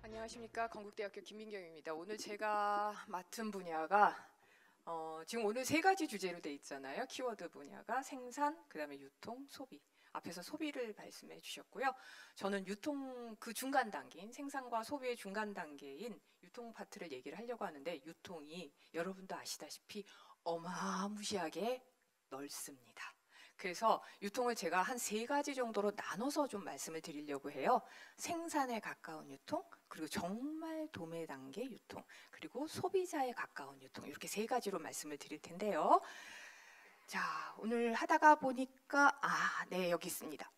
안녕하십니까. 건국대학교 김민경입니다. 오늘 제가 맡은 분야가 지금 오늘 세 가지 주제로 돼 있잖아요. 키워드 분야가 생산, 그다음에 유통, 소비. 앞에서 소비를 말씀해 주셨고요. 저는 유통 그 중간 단계인 생산과 소비의 중간 단계인 유통 파트를 얘기를 하려고 하는데, 유통이 여러분도 아시다시피 어마무시하게 넓습니다. 그래서 유통을 제가 한 세 가지 정도로 나눠서 좀 말씀을 드리려고 해요. 생산에 가까운 유통, 그리고 정말 도매 단계 유통, 그리고 소비자에 가까운 유통, 이렇게 세 가지로 말씀을 드릴 텐데요. 자, 오늘 하다가 보니까 네, 여기 있습니다.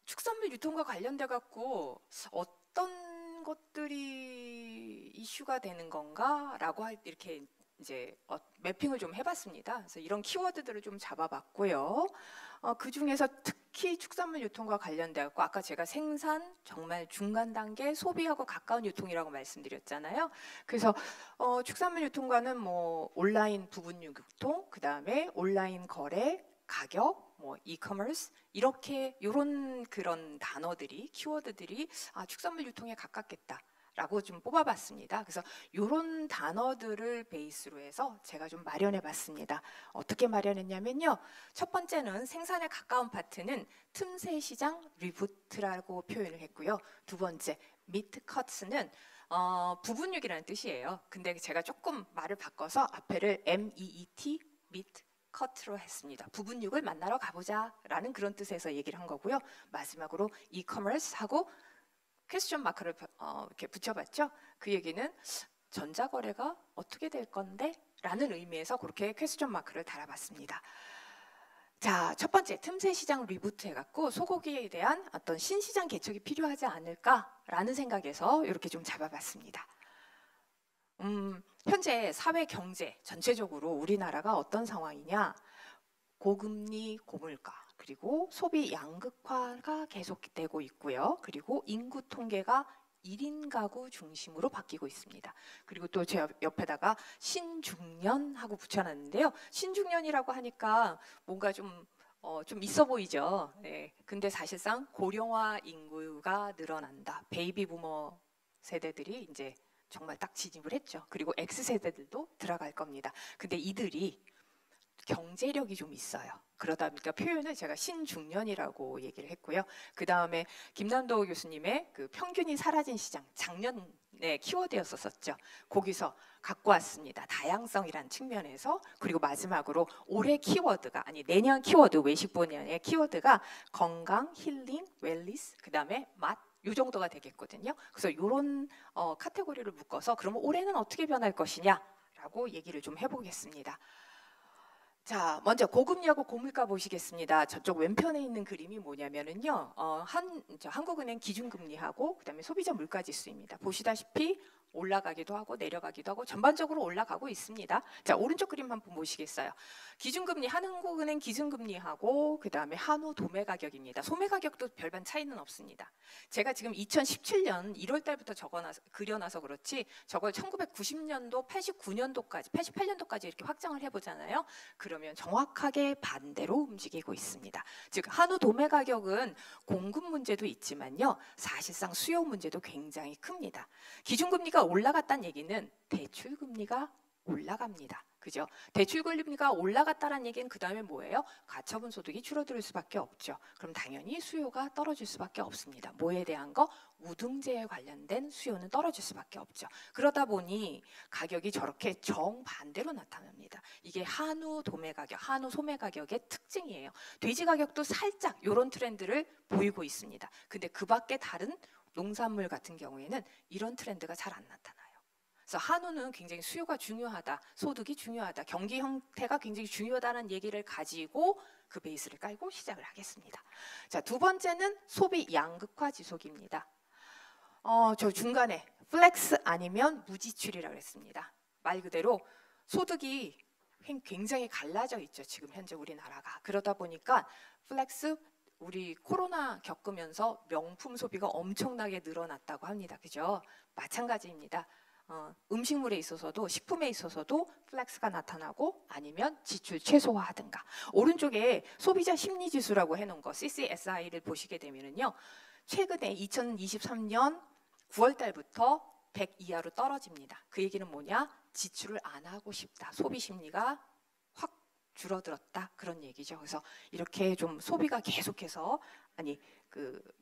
축산물 유통과 관련돼 갖고 어떤 것들이 이슈가 되는 건가라고 이렇게 이제 매핑을 좀 해봤습니다. 그래서 이런 키워드들을 좀 잡아봤고요. 그 중에서 특히 축산물 유통과 관련돼 갖고 아까 제가 생산, 정말 중간 단계, 소비하고 가까운 유통이라고 말씀드렸잖아요. 그래서 축산물 유통과는 뭐 온라인 부분 유통, 그 다음에 온라인 거래, 가격, 뭐 이커머스, 이렇게 요런 그런 단어들이, 키워드들이 축산물 유통에 가깝겠다 라고 좀 뽑아봤습니다. 그래서 이런 단어들을 베이스로 해서 제가 좀 마련해봤습니다. 어떻게 마련했냐면요. 첫 번째는 생산에 가까운 파트는 틈새 시장 리부트라고 표현을 했고요. 두 번째 미트 커트는 부분육이라는 뜻이에요. 근데 제가 조금 말을 바꿔서 앞에를 MEET 미트 커트로 했습니다. 부분육을 만나러 가보자 라는 그런 뜻에서 얘기를 한 거고요. 마지막으로 이커머스하고 퀘스천 마크를 이렇게 붙여봤죠. 그 얘기는 전자거래가 어떻게 될 건데? 라는 의미에서 그렇게 퀘스천 마크를 달아봤습니다. 자, 첫 번째 틈새 시장 리부트 해갖고 소고기에 대한 어떤 신시장 개척이 필요하지 않을까라는 생각에서 이렇게 좀 잡아봤습니다. 현재 사회 경제 전체적으로 우리나라가 어떤 상황이냐? 고금리, 고물가, 그리고 소비 양극화가 계속되고 있고요. 그리고 인구 통계가 1인 가구 중심으로 바뀌고 있습니다. 그리고 또 제 옆에다가 신중년하고 붙여놨는데요. 신중년이라고 하니까 뭔가 좀 있어 보이죠. 네. 근데 사실상 고령화 인구가 늘어난다. 베이비 부머 세대들이 이제 정말 딱 진입을 했죠. 그리고 X세대들도 들어갈 겁니다. 근데 이들이 경제력이 좀 있어요. 그러다 보니까 표현을 제가 신중년이라고 얘기를 했고요. 그 다음에 김남도 교수님의 그 평균이 사라진 시장, 작년에 키워드였었죠. 거기서 갖고 왔습니다. 다양성이라는 측면에서. 그리고 마지막으로 올해 키워드가, 아니 내년 키워드, 외식 분야의 키워드가 건강, 힐링, 웰리스, 그 다음에 맛, 요 정도가 되겠거든요. 그래서 이런 카테고리를 묶어서 그러면 올해는 어떻게 변할 것이냐라고 얘기를 좀 해보겠습니다. 자, 먼저 고금리하고 고물가 보시겠습니다. 저쪽 왼편에 있는 그림이 뭐냐면은요, 한국은행 기준금리하고 그다음에 소비자 물가지수입니다. 보시다시피 올라가기도 하고 내려가기도 하고 전반적으로 올라가고 있습니다. 자, 오른쪽 그림 한번 보시겠어요? 기준금리, 한국은행 기준금리하고 그다음에 한우 도매 가격입니다. 소매 가격도 별반 차이는 없습니다. 제가 지금 2017년 1월 달부터 그려놔서 그렇지 저걸 1990년도, 89년도까지, 88년도까지 이렇게 확장을 해보잖아요. 그러면 정확하게 반대로 움직이고 있습니다. 즉 한우 도매 가격은 공급 문제도 있지만요. 사실상 수요 문제도 굉장히 큽니다. 기준금리가 올라갔다는 얘기는 대출금리가 올라갑니다. 그죠? 대출금리가 올라갔다는 얘기는 그 다음에 뭐예요? 가처분 소득이 줄어들 수밖에 없죠. 그럼 당연히 수요가 떨어질 수밖에 없습니다. 뭐에 대한 거? 우등재에 관련된 수요는 떨어질 수밖에 없죠. 그러다 보니 가격이 저렇게 정반대로 나타납니다. 이게 한우 도매 가격, 한우 소매 가격의 특징이에요. 돼지 가격도 살짝 이런 트렌드를 보이고 있습니다. 근데 그 밖에 다른 농산물 같은 경우에는 이런 트렌드가 잘 안 나타나요. 그래서 한우는 굉장히 수요가 중요하다, 소득이 중요하다, 경기 형태가 굉장히 중요하다는 얘기를 가지고 그 베이스를 깔고 시작을 하겠습니다. 자, 두 번째는 소비 양극화 지속입니다. 저 중간에 플렉스 아니면 무지출이라고 했습니다. 말 그대로 소득이 굉장히 갈라져 있죠. 지금 현재 우리나라가. 그러다 보니까 플렉스, 우리 코로나 겪으면서 명품 소비가 엄청나게 늘어났다고 합니다. 그죠? 마찬가지입니다. 음식물에 있어서도 식품에 있어서도 플렉스가 나타나고 아니면 지출 최소화하든가. 오른쪽에 소비자 심리지수라고 해놓은 거 CCSI를 보시게 되면은요, 최근에 2023년 9월 달부터 100 이하로 떨어집니다. 그 얘기는 뭐냐? 지출을 안 하고 싶다. 소비 심리가 확 줄어들었다. 그런 얘기죠. 그래서 이렇게 좀 소비가 계속해서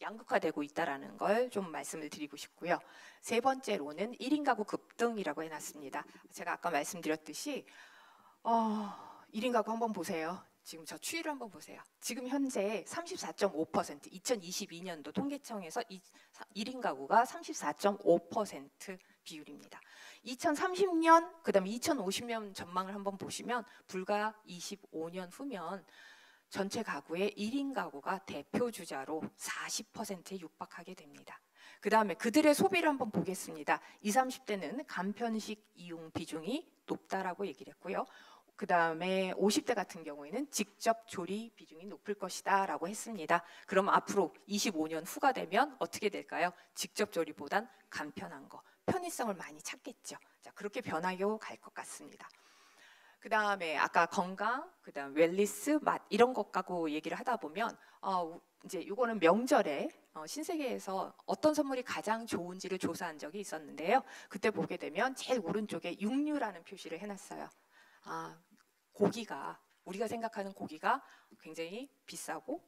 양극화되고 있다라는 걸 좀 말씀을 드리고 싶고요. 세 번째로는 1인 가구 급등이라고 해놨습니다. 제가 아까 말씀드렸듯이 1인 가구 한번 보세요. 지금 저 추이를 한번 보세요. 지금 현재 34.5%, 2022년도 통계청에서 1인 가구가 34.5% 비율입니다. 2030년, 그다음에 2050년 전망을 한번 보시면 불과 25년 후면 전체 가구의 1인 가구가 대표 주자로 40%에 육박하게 됩니다. 그 다음에 그들의 소비를 한번 보겠습니다. 20, 30대는 간편식 이용 비중이 높다라고 얘기를 했고요. 그 다음에 50대 같은 경우에는 직접 조리 비중이 높을 것이다 라고 했습니다. 그럼 앞으로 25년 후가 되면 어떻게 될까요? 직접 조리보단 간편한 거, 편의성을 많이 찾겠죠. 자, 그렇게 변하여 갈 것 같습니다. 그 다음에 아까 건강, 그 다음 웰니스, 맛 이런 것 갖고 얘기를 하다 보면 이제 이거는 명절에 신세계에서 어떤 선물이 가장 좋은지를 조사한 적이 있었는데요. 그때 보게 되면 제일 오른쪽에 육류라는 표시를 해놨어요. 고기가 우리가 생각하는 고기가 굉장히 비싸고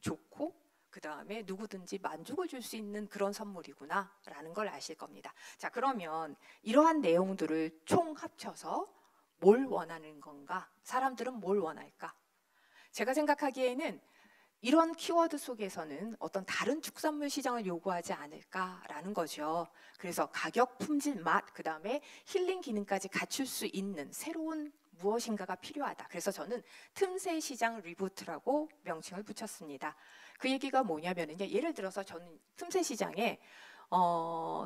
좋고 그 다음에 누구든지 만족을 줄 수 있는 그런 선물이구나 라는 걸 아실 겁니다. 자, 그러면 이러한 내용들을 총 합쳐서 뭘 원하는 건가? 사람들은 뭘 원할까? 제가 생각하기에는 이런 키워드 속에서는 어떤 다른 축산물 시장을 요구하지 않을까라는 거죠. 그래서 가격, 품질, 맛, 그 다음에 힐링 기능까지 갖출 수 있는 새로운 무엇인가가 필요하다. 그래서 저는 틈새 시장 리부트라고 명칭을 붙였습니다. 그 얘기가 뭐냐면요. 예를 들어서 저는 틈새 시장에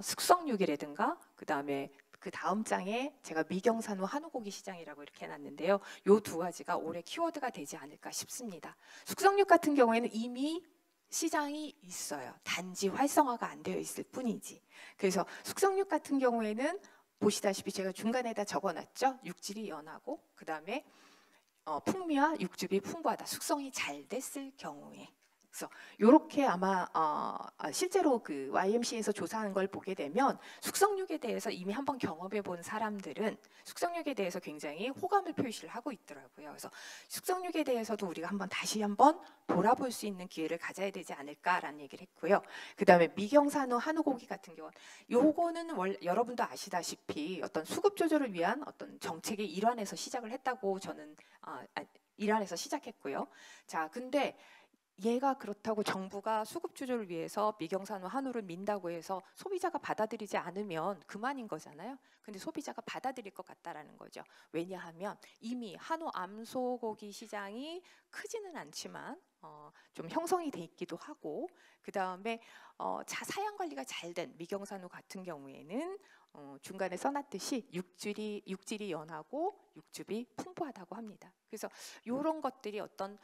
숙성육이라든가 그 다음에 그 다음 장에 제가 미경산후 한우고기 시장이라고 이렇게 해놨는데요. 요 두 가지가 올해 키워드가 되지 않을까 싶습니다. 숙성육 같은 경우에는 이미 시장이 있어요. 단지 활성화가 안 되어 있을 뿐이지. 그래서 숙성육 같은 경우에는 보시다시피 제가 중간에다 적어놨죠. 육질이 연하고 그 다음에 풍미와 육즙이 풍부하다. 숙성이 잘 됐을 경우에. 그래서 이렇게 아마 실제로 그 YMC에서 조사한 걸 보게 되면 숙성육에 대해서 이미 한번 경험해 본 사람들은 숙성육에 대해서 굉장히 호감을 표시를 하고 있더라고요. 그래서 숙성육에 대해서도 우리가 다시 한번 돌아볼 수 있는 기회를 가져야 되지 않을까라는 얘기를 했고요. 그 다음에 미경산후 한우고기 같은 경우는 요거는 여러분도 아시다시피 어떤 수급 조절을 위한 어떤 정책의 일환에서 시작을 했다고 저는 일환에서 시작했고요. 자, 근데 얘가 그렇다고 정부가 수급 조절을 위해서 미경산후 한우를 민다고 해서 소비자가 받아들이지 않으면 그만인 거잖아요. 근데 소비자가 받아들일 것 같다라는 거죠. 왜냐하면 이미 한우 암소고기 시장이 크지는 않지만 좀 형성이 돼 있기도 하고 그 다음에 사양 관리가 잘 된 미경산후 같은 경우에는 중간에 써놨듯이 육질이 연하고 육즙이 풍부하다고 합니다. 그래서 이런 것들이 어떤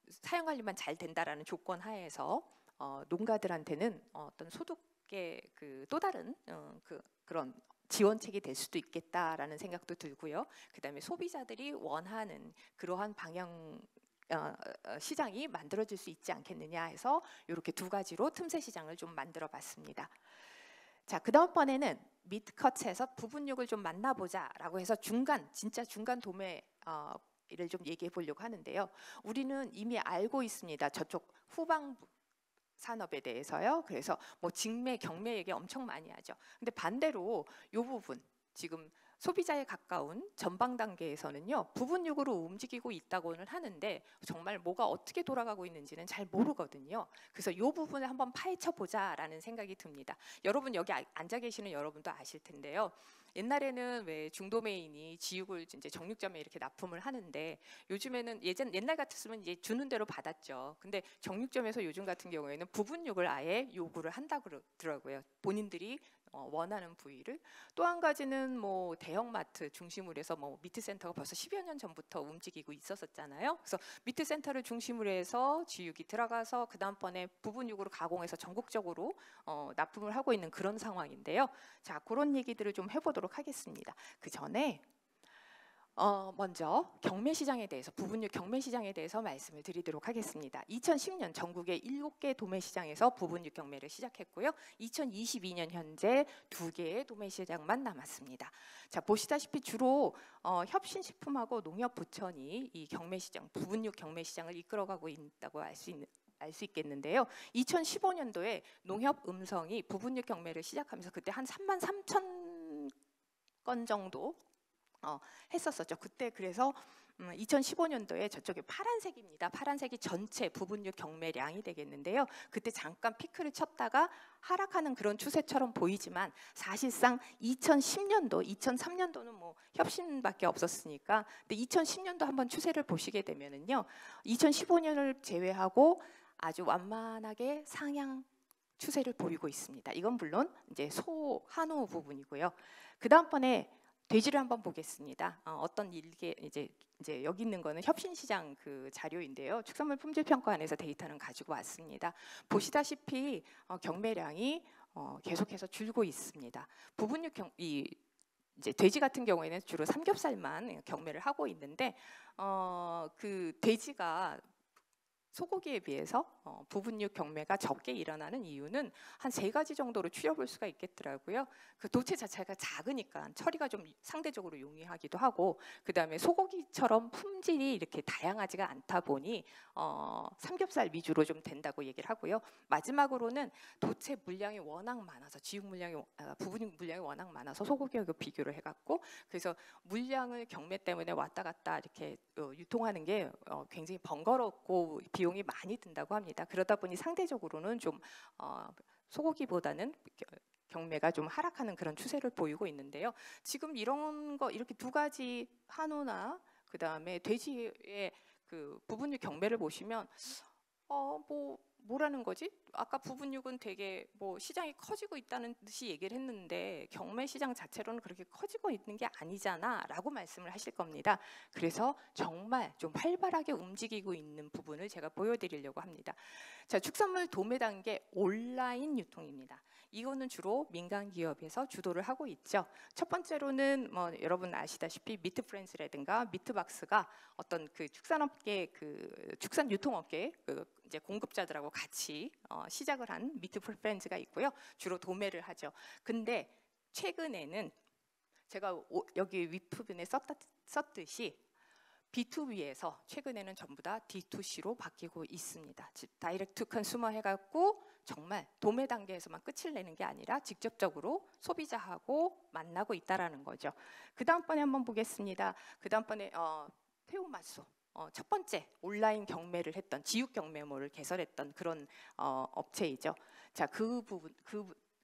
사양 관리만 잘 된다라는 조건 하에서 농가들한테는 어떤 소득의 그 또 다른 그런 지원책이 될 수도 있겠다라는 생각도 들고요. 그다음에 소비자들이 원하는 그러한 방향 시장이 만들어질 수 있지 않겠느냐 해서 이렇게 두 가지로 틈새 시장을 좀 만들어봤습니다. 자, 그 다음번에는 미드컷에서 부분육을 좀 만나보자라고 해서 진짜 중간 도매 이를 좀 얘기해 보려고 하는데요. 우리는 이미 알고 있습니다. 저쪽 후방부 산업에 대해서요. 그래서 뭐 직매, 경매 얘기 엄청 많이 하죠. 근데 반대로 이 부분 지금 소비자에 가까운 전방 단계에서는요. 부분육으로 움직이고 있다고는 하는데 정말 뭐가 어떻게 돌아가고 있는지는 잘 모르거든요. 그래서 이 부분을 한번 파헤쳐 보자라는 생각이 듭니다. 여러분 여기 앉아 계시는 여러분도 아실 텐데요. 옛날에는 왜 중도메인이 지육을 이제 정육점에 이렇게 납품을 하는데 요즘에는 옛날 같았으면 이제 주는 대로 받았죠. 근데 정육점에서 요즘 같은 경우에는 부분육을 아예 요구를 한다고 그러더라고요. 본인들이 원하는 부위를. 또 한 가지는 뭐 대형마트 중심으로 해서 뭐 미트센터가 벌써 10여 년 전부터 움직이고 있었잖아요. 그래서 미트센터를 중심으로 해서 지육이 들어가서 그 다음번에 부분육으로 가공해서 전국적으로 납품을 하고 있는 그런 상황인데요. 자, 그런 얘기들을 좀 해보도록 하겠습니다. 그 전에 먼저 경매 시장에 대해서 부분육 경매 시장에 대해서 말씀을 드리도록 하겠습니다. 2010년 전국의 7개 도매 시장에서 부분육 경매를 시작했고요. 2022년 현재 2개의 도매 시장만 남았습니다. 자, 보시다시피 주로 협신식품하고 농협부천이 이 경매 시장, 부분육 경매 시장을 이끌어가고 있다고 알 수 있겠는데요. 2015년도에 농협음성이 부분육 경매를 시작하면서 그때 한 33,000건 정도 했었었죠. 그때 그래서 2015년도에 저쪽에 파란색입니다. 파란색이 전체 부분육 경매량이 되겠는데요. 그때 잠깐 피크를 쳤다가 하락하는 그런 추세처럼 보이지만 사실상 2010년도, 2003년도는 뭐 협신밖에 없었으니까, 근데 2010년도 한번 추세를 보시게 되면은요, 2015년을 제외하고 아주 완만하게 상향 추세를 보이고 있습니다. 이건 물론 이제 한우 부분이고요. 그 다음번에 돼지를 한번 보겠습니다. 어떤 일개 이제 여기 있는 거는 협신시장 그 자료인데요. 축산물 품질평가원에서 데이터는 가지고 왔습니다. 보시다시피 경매량이 계속해서 줄고 있습니다. 부분육 이제 돼지 같은 경우에는 주로 삼겹살만 경매를 하고 있는데 그 돼지가 소고기에 비해서 부분육 경매가 적게 일어나는 이유는 한 3가지 정도로 추려볼 수가 있겠더라고요. 그 도체 자체가 작으니까 처리가 좀 상대적으로 용이하기도 하고, 그 다음에 소고기처럼 품질이 이렇게 다양하지가 않다 보니 삼겹살 위주로 좀 된다고 얘기를 하고요. 마지막으로는 도체 물량이 워낙 많아서 부분육 물량이 워낙 많아서 소고기하고 비교를 해갖고, 그래서 물량을 경매 때문에 왔다 갔다 이렇게 유통하는 게 굉장히 번거롭고 비용이 많이 든다고 합니다. 그러다 보니 상대적으로는 좀 소고기보다는 경매가 좀 하락하는 그런 추세를 보이고 있는데요. 지금 이런 거 이렇게 2가지 한우나 그 다음에 돼지의 그 부분육 경매를 보시면 뭐라는 거지? 아까 부분육은 되게 뭐 시장이 커지고 있다는 듯이 얘기를 했는데 경매 시장 자체로는 그렇게 커지고 있는 게 아니잖아 라고 말씀을 하실 겁니다. 그래서 정말 좀 활발하게 움직이고 있는 부분을 제가 보여드리려고 합니다. 자, 축산물 도매 단계 온라인 유통입니다. 이거는 주로 민간 기업에서 주도를 하고 있죠. 첫 번째로는 뭐 여러분 아시다시피 미트프렌즈라든가 미트박스가 어떤 그 축산업계 그 축산 유통업계 그 이제 공급자들하고 같이 시작을 한 미트프렌즈가 있고요. 주로 도매를 하죠. 근데 최근에는 제가 여기 윗부분에 썼듯이 B2B에서 최근에는 전부 다 D2C로 바뀌고 있습니다. 즉 다이렉트 컨슈머 해갖고 정말 도매 단계에서만 끝을 내는 게 아니라 직접적으로 소비자하고 만나고 있다라는 거죠. 그 다음번에 한번 보겠습니다. 그 다음번에 태우마소. 첫 번째 온라인 경매를 했던 지육 경매몰을 개설했던 그런 업체이죠. 자, 그 부분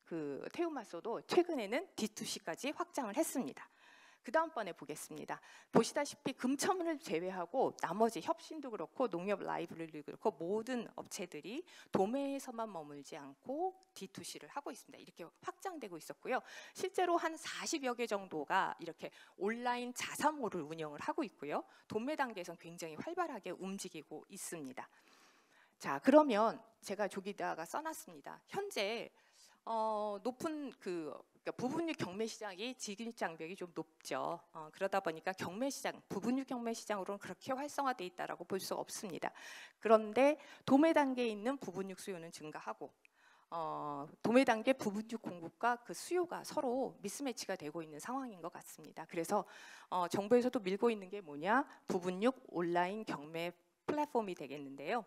그 태우마소도 최근에는 D2C까지 확장을 했습니다. 그 다음번에 보겠습니다. 보시다시피 금천을 제외하고 나머지 협신도 그렇고 농협 라이브러리도 그렇고 모든 업체들이 도매에서만 머물지 않고 D2C를 하고 있습니다. 이렇게 확장되고 있었고요. 실제로 한 40여 개 정도가 이렇게 온라인 자사몰을 운영을 하고 있고요. 도매 단계에서는 굉장히 활발하게 움직이고 있습니다. 자, 그러면 제가 저기다가 써놨습니다. 현재 높은 그러니까 부분육 경매 시장이 진입 장벽이 좀 높죠. 그러다 보니까 경매 시장, 부분육 경매 시장으로는 그렇게 활성화돼 있다라고 볼 수 없습니다. 그런데 도매 단계에 있는 부분육 수요는 증가하고 도매 단계 부분육 공급과 그 수요가 서로 미스매치가 되고 있는 상황인 것 같습니다. 그래서 정부에서도 밀고 있는 게 뭐냐? 부분육 온라인 경매 플랫폼이 되겠는데요.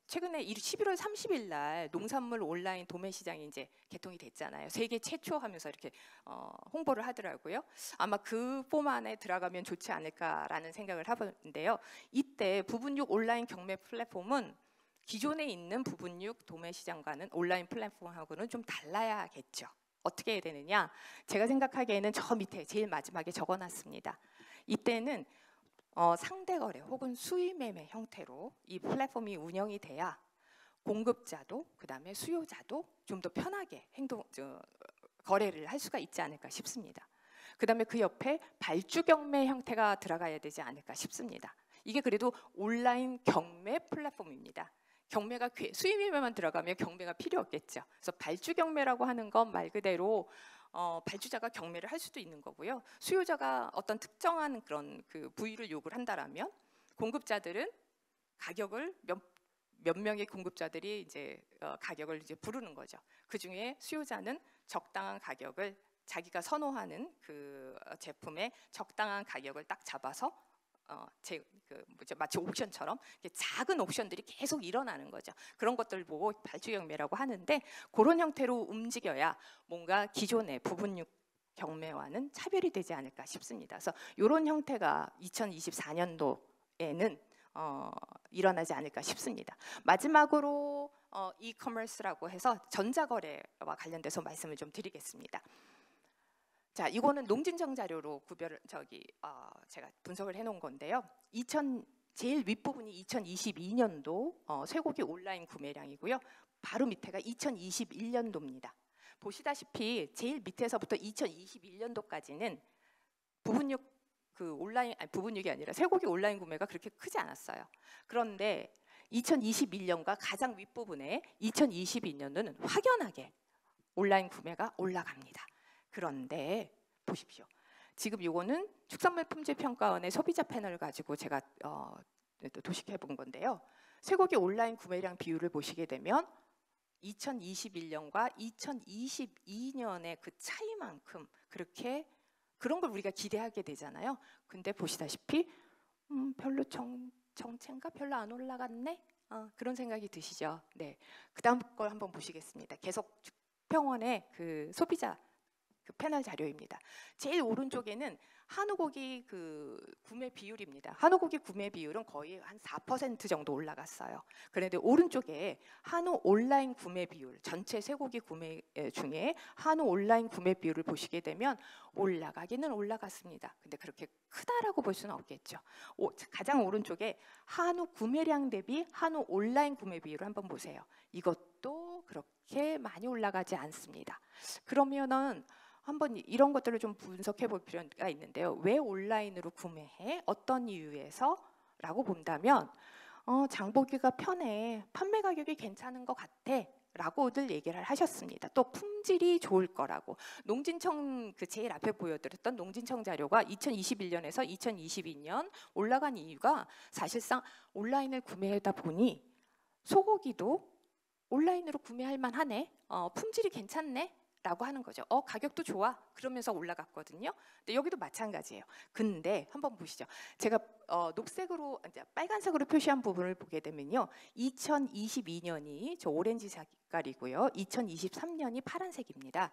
최근에 11월 30일 날 농산물 온라인 도매 시장이 이제 개통이 됐잖아요. 세계 최초 하면서 이렇게 홍보를 하더라고요. 아마 그 폼 안에 들어가면 좋지 않을까라는 생각을 해보는데요. 이때 부분육 온라인 경매 플랫폼은 기존에 있는 부분육 도매 시장과는 온라인 플랫폼하고는 좀 달라야겠죠. 어떻게 해야 되느냐? 제가 생각하기에는 저 밑에 제일 마지막에 적어놨습니다. 이때는 상대 거래 혹은 수의 매매 형태로 이 플랫폼이 운영이 돼야 공급자도 그다음에 수요자도 좀 더 편하게 거래를 할 수가 있지 않을까 싶습니다. 그다음에 그 옆에 발주 경매 형태가 들어가야 되지 않을까 싶습니다. 이게 그래도 온라인 경매 플랫폼입니다. 경매가 수의 매매만 들어가면 경매가 필요 없겠죠. 그래서 발주 경매라고 하는 건 말 그대로 발주자가 경매를 할 수도 있는 거고요. 수요자가 어떤 특정한 그런 그 부위를 요구를 한다라면 공급자들은 가격을 몇 명의 공급자들이 이제 가격을 이제 부르는 거죠. 그 중에 수요자는 적당한 가격을 자기가 선호하는 그 제품의 적당한 가격을 딱 잡아서 마치 옥션처럼 작은 옥션들이 계속 일어나는 거죠. 그런 것들을 보고 발주 경매라고 하는데 그런 형태로 움직여야 뭔가 기존의 부분육 경매와는 차별이 되지 않을까 싶습니다. 그래서 이런 형태가 2024년도에는 일어나지 않을까 싶습니다. 마지막으로 이커머스라고 해서 전자거래와 관련돼서 말씀을 좀 드리겠습니다. 자, 이거는 농진청 자료로 제가 분석을 해놓은 건데요. 제일 윗부분이 2022년도 쇠고기 온라인 구매량이고요. 바로 밑에가 2021년도입니다. 보시다시피 제일 밑에서부터 2021년도까지는 부분육이 아니라 쇠고기 온라인 구매가 그렇게 크지 않았어요. 그런데 2021년과 가장 윗부분에 2022년도는 확연하게 온라인 구매가 올라갑니다. 그런데 보십시오. 지금 이거는 축산물품질평가원의 소비자 패널을 가지고 제가 도식해 본 건데요. 쇠고기 온라인 구매량 비율을 보시게 되면 2021년과 2022년의 그 차이만큼 그런 걸 우리가 기대하게 되잖아요. 근데 보시다시피 별로 정체인가 별로 안 올라갔네. 그런 생각이 드시죠. 네. 그다음 걸 한번 보시겠습니다. 계속 축평원의 그 소비자 그 패널 자료입니다. 제일 오른쪽에는 한우고기 그 구매 비율입니다. 한우고기 구매 비율은 거의 한 4% 정도 올라갔어요. 그런데 오른쪽에 한우 온라인 구매 비율, 전체 쇠고기 구매 중에 한우 온라인 구매 비율을 보시게 되면 올라가기는 올라갔습니다. 근데 그렇게 크다라고 볼 수는 없겠죠. 가장 오른쪽에 한우 구매량 대비 한우 온라인 구매 비율을 한번 보세요. 이것도 그렇게 많이 올라가지 않습니다. 그러면은 한번 이런 것들을 좀 분석해 볼 필요가 있는데요. 왜 온라인으로 구매해? 어떤 이유에서? 라고 본다면 장보기가 편해. 판매 가격이 괜찮은 것 같아. 라고들 얘기를 하셨습니다. 또 품질이 좋을 거라고. 농진청 제일 앞에 보여드렸던 농진청 자료가 2021년에서 2022년 올라간 이유가 사실상 온라인을 구매하다 보니 소고기도 온라인으로 구매할 만하네. 품질이 괜찮네. 라고 하는 거죠. 가격도 좋아. 그러면서 올라갔거든요. 근데 여기도 마찬가지예요. 근데 한번 보시죠. 제가 빨간색으로 표시한 부분을 보게 되면요. 2022년이 저 오렌지 색깔이고요. 2023년이 파란색입니다.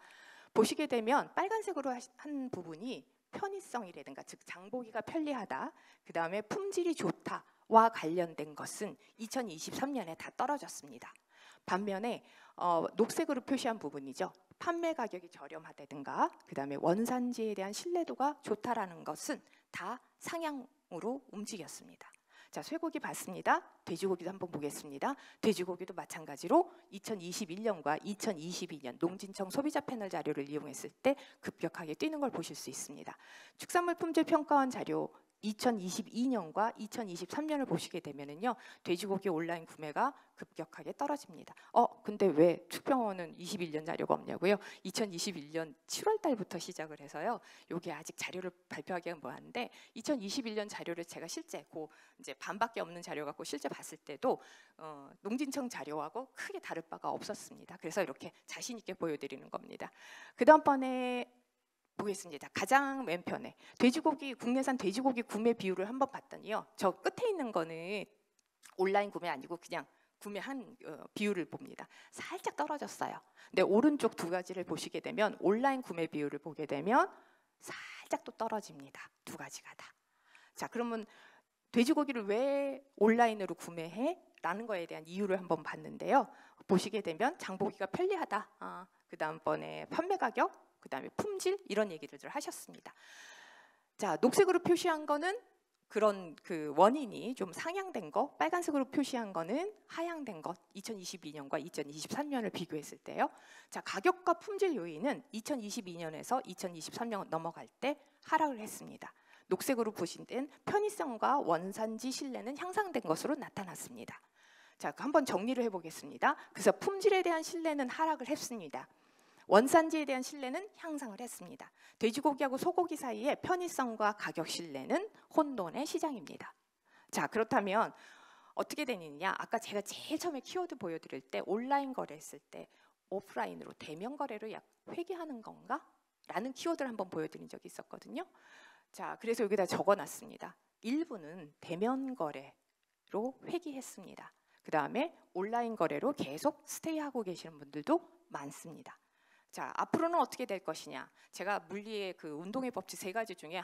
보시게 되면 빨간색으로 한 부분이 편의성이라든가 즉 장보기가 편리하다. 그 다음에 품질이 좋다와 관련된 것은 2023년에 다 떨어졌습니다. 반면에 녹색으로 표시한 부분이죠. 판매 가격이 저렴하다든가 그다음에 원산지에 대한 신뢰도가 좋다라는 것은 다 상향으로 움직였습니다. 자, 쇠고기 봤습니다. 돼지고기도 한번 보겠습니다. 돼지고기도 마찬가지로 2021년과 2022년 농진청 소비자 패널 자료를 이용했을 때 급격하게 뛰는 걸 보실 수 있습니다. 축산물품질평가원 자료 2022년과 2023년을 보시게 되면은요, 돼지고기 온라인 구매가 급격하게 떨어집니다. 근데 왜 축평원은 21년 자료가 없냐고요? 2021년 7월 달부터 시작을 해서요. 요게 아직 자료를 발표하기가 뭐한데 2021년 자료를 제가 실제 이제 반밖에 없는 자료 갖고 실제 봤을 때도 농진청 자료하고 크게 다를 바가 없었습니다. 그래서 이렇게 자신 있게 보여드리는 겁니다. 그 다음번에 보겠습니다. 가장 왼편에 국내산 돼지고기 구매 비율을 한번 봤더니요. 저 끝에 있는 거는 온라인 구매 아니고 그냥 구매한 비율을 봅니다. 살짝 떨어졌어요. 근데 오른쪽 두 가지를 보시게 되면 온라인 구매 비율을 보게 되면 살짝 또 떨어집니다. 두 가지가 다. 자, 그러면 돼지고기를 왜 온라인으로 구매해? 라는 거에 대한 이유를 한번 봤는데요. 보시게 되면 장보기가 편리하다. 그 다음번에 판매 가격, 그 다음에 품질 이런 얘기들을 하셨습니다. 자, 녹색으로 표시한 거는 그런 그 원인이 좀 상향된 거, 빨간색으로 표시한 거는 하향된 것. 2022년과 2023년을 비교했을 때요. 자, 가격과 품질 요인은 2022년에서 2023년 넘어갈 때 하락을 했습니다. 녹색으로 보신 데는 편의성과 원산지 신뢰는 향상된 것으로 나타났습니다. 자, 한번 정리를 해보겠습니다. 그래서 품질에 대한 신뢰는 하락을 했습니다. 원산지에 대한 신뢰는 향상을 했습니다. 돼지고기하고 소고기 사이의 편의성과 가격 신뢰는 혼돈의 시장입니다. 자, 그렇다면 어떻게 되느냐? 아까 제가 제일 처음에 키워드 보여드릴 때 온라인 거래했을 때 오프라인으로 대면 거래로 회귀하는 건가? 라는 키워드를 한번 보여드린 적이 있었거든요. 자, 그래서 여기다 적어놨습니다. 일부는 대면 거래로 회귀했습니다. 그 다음에 온라인 거래로 계속 스테이하고 계시는 분들도 많습니다. 자, 앞으로는 어떻게 될 것이냐? 제가 물리의 그 운동의 법칙 3가지 중에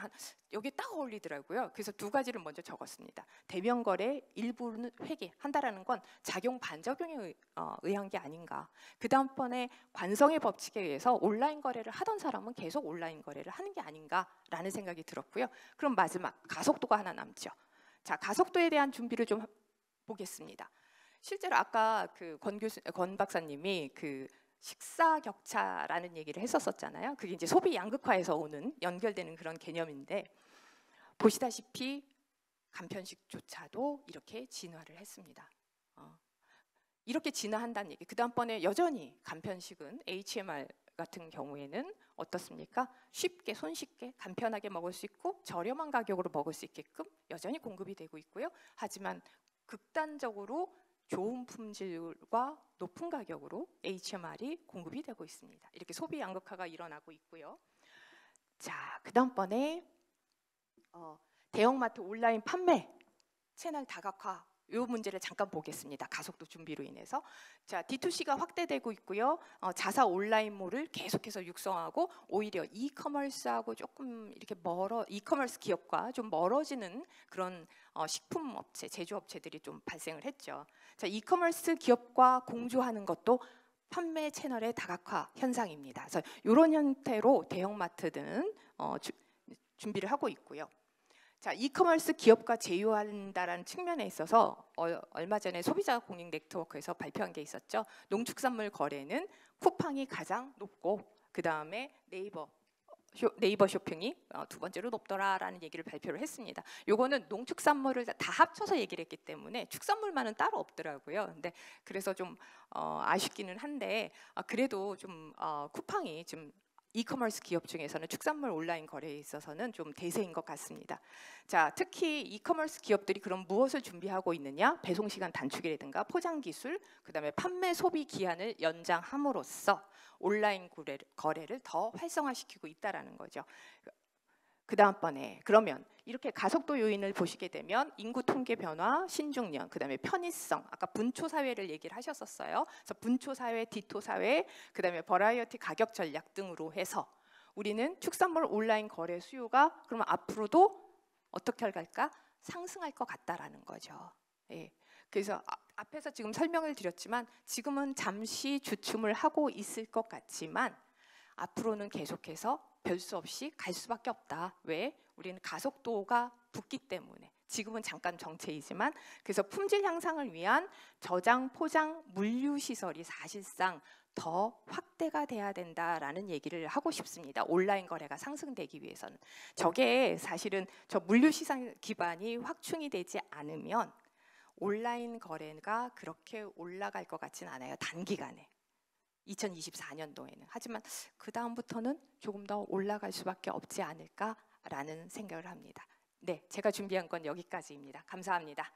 여기 딱 어울리더라고요. 그래서 2가지를 먼저 적었습니다. 대면 거래 일부는 회귀한다라는 건 작용 반작용에 의한 게 아닌가. 그 다음번에 관성의 법칙에 의해서 온라인 거래를 하던 사람은 계속 온라인 거래를 하는 게 아닌가라는 생각이 들었고요. 그럼 마지막 가속도가 하나 남죠. 자, 가속도에 대한 준비를 좀 보겠습니다. 실제로 아까 그 권 박사님이 그 식사 격차라는 얘기를 했었잖아요. 그게 이제 소비 양극화에서 오는 연결되는 그런 개념인데 보시다시피 간편식조차도 이렇게 진화를 했습니다. 이렇게 진화한다는 얘기. 그 다음번에 여전히 간편식은 HMR 같은 경우에는 어떻습니까? 쉽게 손쉽게 간편하게 먹을 수 있고 저렴한 가격으로 먹을 수 있게끔 여전히 공급이 되고 있고요. 하지만 극단적으로 좋은 품질과 높은 가격으로 HMR이 공급이 되고 있습니다. 이렇게 소비 양극화가 일어나고 있고요. 자, 그 다음번에 대형마트 온라인 판매 채널 다각화 이 문제를 잠깐 보겠습니다. 가속도 준비로 인해서. 자, D2C가 확대되고 있고요. 자사 온라인몰을 계속해서 육성하고 오히려 이커머스하고 조금 이렇게 이커머스 기업과 좀 멀어지는 그런 식품업체, 제조업체들이 좀 발생을 했죠. 자, 이커머스 기업과 공조하는 것도 판매 채널의 다각화 현상입니다. 그래서 이런 형태로 대형마트는 준비를 하고 있고요. 자, 이커머스 기업과 제휴한다라는 측면에 있어서 얼마 전에 소비자 공익 네트워크에서 발표한 게 있었죠. 농축산물 거래는 쿠팡이 가장 높고 그 다음에 네이버 쇼핑이 2번째로 높더라라는 얘기를 발표를 했습니다. 요거는 농축산물을 다 합쳐서 얘기를 했기 때문에 축산물만은 따로 없더라고요. 근데 그래서 좀 아쉽기는 한데 그래도 좀 쿠팡이 좀 이커머스 기업 중에서는 축산물 온라인 거래에 있어서는 좀 대세인 것 같습니다. 자, 특히 이커머스 기업들이 그럼 무엇을 준비하고 있느냐? 배송 시간 단축이라든가 포장 기술, 그다음에 판매 소비 기한을 연장함으로써 온라인 거래를 더 활성화시키고 있다라는 거죠. 그 다음번에 그러면 이렇게 가속도 요인을 보시게 되면 인구 통계 변화, 신중년, 그다음에 편의성, 아까 분초 사회를 얘기를 하셨었어요. 그래서 분초 사회, 디토 사회, 그다음에 버라이어티 가격 전략 등으로 해서 우리는 축산물 온라인 거래 수요가 그러면 앞으로도 어떻게 할까? 상승할 것 같다라는 거죠. 예. 그래서 앞에서 지금 설명을 드렸지만 지금은 잠시 주춤을 하고 있을 것 같지만 앞으로는 계속해서 별 수 없이 갈 수밖에 없다. 왜? 우리는 가속도가 붙기 때문에. 지금은 잠깐 정체이지만 그래서 품질 향상을 위한 저장, 포장, 물류 시설이 사실상 더 확대가 돼야 된다라는 얘기를 하고 싶습니다. 온라인 거래가 상승되기 위해서는. 저게 사실은 저 물류 시장 기반이 확충이 되지 않으면 온라인 거래가 그렇게 올라갈 것 같진 않아요. 단기간에. 2024년도에는. 하지만 그 다음부터는 조금 더 올라갈 수밖에 없지 않을까라는 생각을 합니다. 네, 제가 준비한 건 여기까지입니다. 감사합니다.